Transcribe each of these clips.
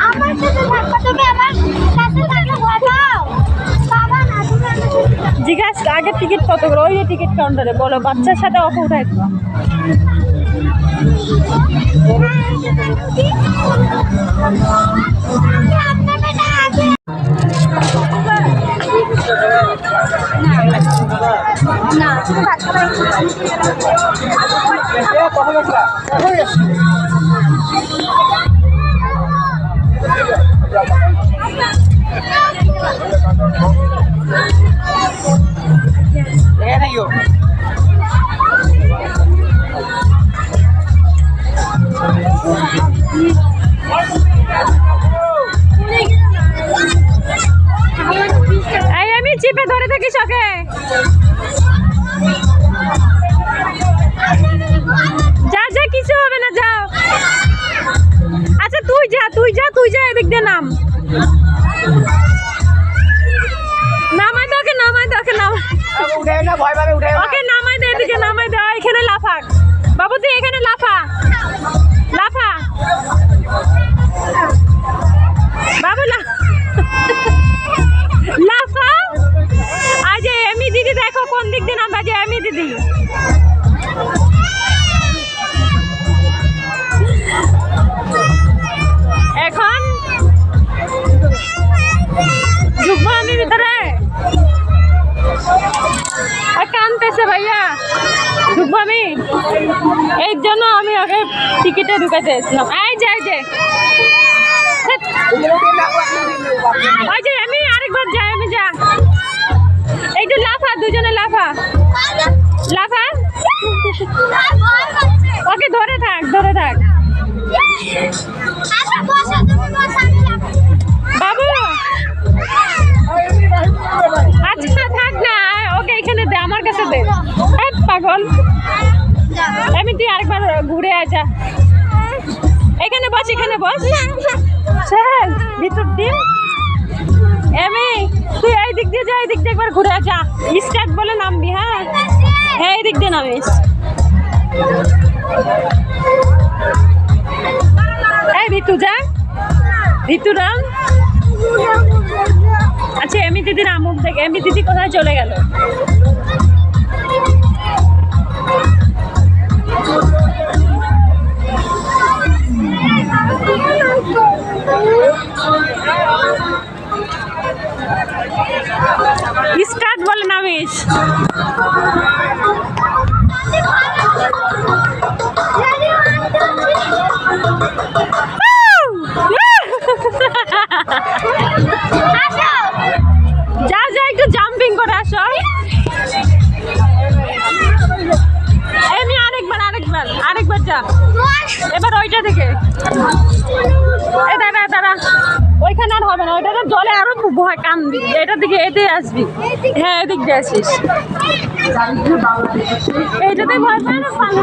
আমার সাথে থাকবা তুমি আমার সাথে থাকলে ভাগাও বাবা না তুমি জিজ্ঞাসা আগে টিকিট কত করে? ওই যে টিকিট কাউন্টারে বলো, বাচ্চার সাথে অফ উঠাই দিবা। এই আমি চিপে ধরে থাকিস ওকে। যা যা, কিছু হবে না, যাও। আচ্ছা তুই যা, তুই যা, তুই যা, এদিক দিয়ে নাম। নামাই দে ওকে, নামাই দে ওকে, নামাই ওকে, নামাই দে, এদিকে নামাই দে। এখানে লাফাক বাবু, তুই এখানে লাফা, লাফা বাবু, লাফা। আজ এমি দিদি দেখো কোন দিক দিয়ে নামবা, যে এমি দিদি। এখন ঢুকবো আমি ভিতরে, কানতেছে ভাইয়া, ঢুকবো আমি। এই জন্য আমি ওকে টিকিটে ঢুকাতে এসেছিলাম। এই যে এই যে ওই যে আমি আরেকবার যাই, আমি যা। একটু লাফা, দুজনে লাফা, লাফা। ওকে ধরে থাক, ধরে থাক বাবু। আচ্ছা থাক না, ওকে এখানে দে, আমার কাছে দে। পাগল, আমি তুই আরেকবার ঘুরে আয়, এখানে বস, এখানে বস। চল ভিতর দিন, এমি তুই এই দিক দিয়ে যা, এই দিক দিয়ে একবার ঘুরে যা। স্টার্ট বলে নামবি। হ্যাঁ হ্যাঁ, এই দিক দিয়ে নামিস। এই ভিতু যা, ভিতু রাম। আচ্ছা এমি দিদির আমুক দেখে, এমি দিদি কোথায় চলে গেল? স্টার্ট বলে নামিস। যা যা, একটু জাম্পিং করে আসো। এমনি আরেকবার, আরেকবার, আরেকবার যা। এবার ওইটা থেকে দাঁড়া দাঁড়া, ওইখানে আর হবে না, ওইটা জলে আরো ভয়, কানবি। এটা দিকে এতে আসবি। হ্যাঁ এদিক দিয়ে আসিস। এইটাতে ভয় পায় না, পানি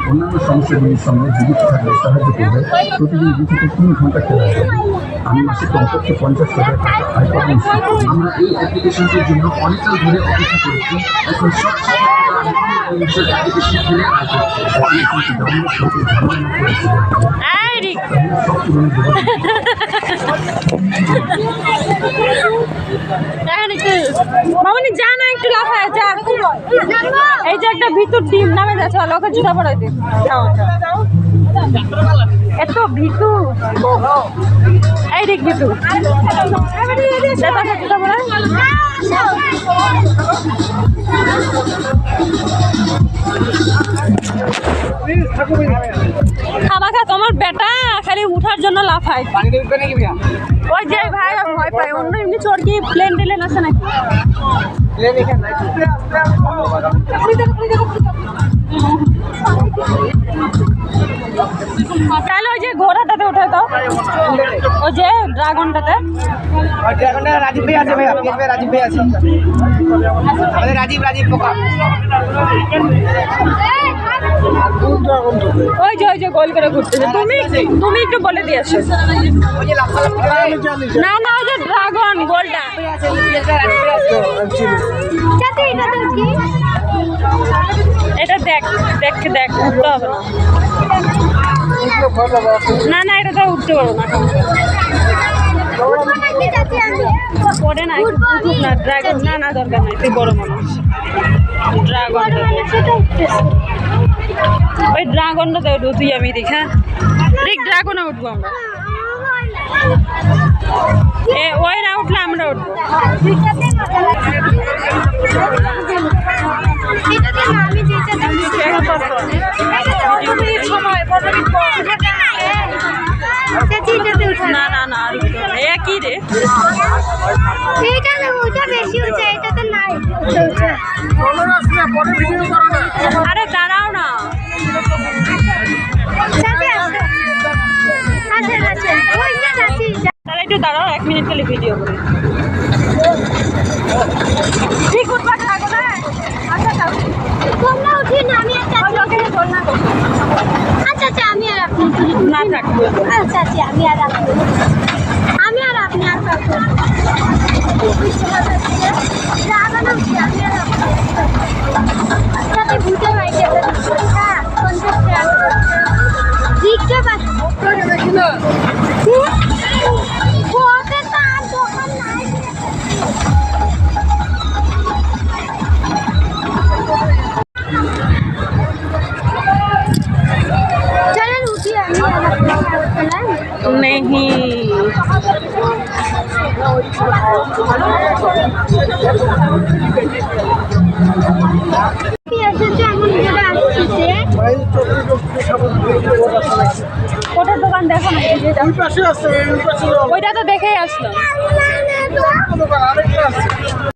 অন্যান্য সমস্যাগুলির সঙ্গে জীবিত থাকলে সাহায্য করবে। প্রতিদিন 2 থেকে 3 ঘন্টা খেলা যাবে। আমি মাসে কমপক্ষে 50,000 টাকা আয় পাবো। আমরা এই অ্যাপ্লিকেশনটির জন্য অনেকদিন ধরে অপেক্ষা করেছি। এখন সব অ্যাপ্লিকেশন খেলে আয় করছে। ডাউনলোড করতে ঝামেলা করেছে। মামনি যা না, একটু লাফায় যা। এই যে একটা ভিতর ডিম নামে যাচ্ছে, ওকে জুতা পড়াই দিন। এত ভিতু, এই দেখ ভিতু, জুতা পড়াই। খামাখা তোমার বেটা খালি উঠার জন্য লাফায়। ওই যে ভাই ভয় পায়, অন্য এমনি চড়কি প্লেন টেলেন আছে নাকি? তাহলে ওই যে ঘোড়াটাতে উঠে তো ওই যে ড্রাগনটাতে রাজীব ভাই আছে ভাই, আপনি রাজীব ভাই আছে, আমাদের রাজীব পোকা। ওই যে গোল করে ঘুরতেছে। তুমি একটু বলে দিয়েছো। ওই যে লাফালাফি করে। না ওই যে ড্রাগন গোলটা। চাচি এটা তো কি? এটা দেখ উঠতে হবে না। না এটা তো উঠতে পারবো না। উঠবো নাকি চাচি আমি? পড়ে না উঠুক না ড্রাগন। না দরকার নাই, তুই বড় মানুষ। ড্রাগন সেটা উঠতেছে। ওই ড্রাগনটাতে উঠবো তুই আমি দেখ। হ্যাঁ দেখ ড্রাগনে উঠবো আমরা। ওই না উঠলে আমরা উঠবো। দুইটাতে মজা লাগছে। এটাতে না আমি যেটাতে চাচি এটাতে উঠবো না আর উঠতে হবে। কি রে এইটাতে ওটা বেশি উঁচা, এটাতে নাই উঁচা। আরে দাঁড়াও না। চাচি আছে ওই যে চাচি তাহলে একটু দাঁড়াও, 1 মিনিট খালি ভিডিও করে। ঠিক উঠবা ড্রাগনে। আচ্ছা তোমরা উঠি না, আমি আর চাচি আচ্ছা আমি আর আপনি না থাক। আচ্ছা আমি আর আপনি আর কাউকে ড্রাগন উঠি আমি আর আপনি চাচি ভূতে বাইকে হ্যাঁ 50 টাকা দিকটা দোকান নাই। चलन उठी नहीं ওটার দোকান দেখো না, ওইটা তো দেখেই আসলো।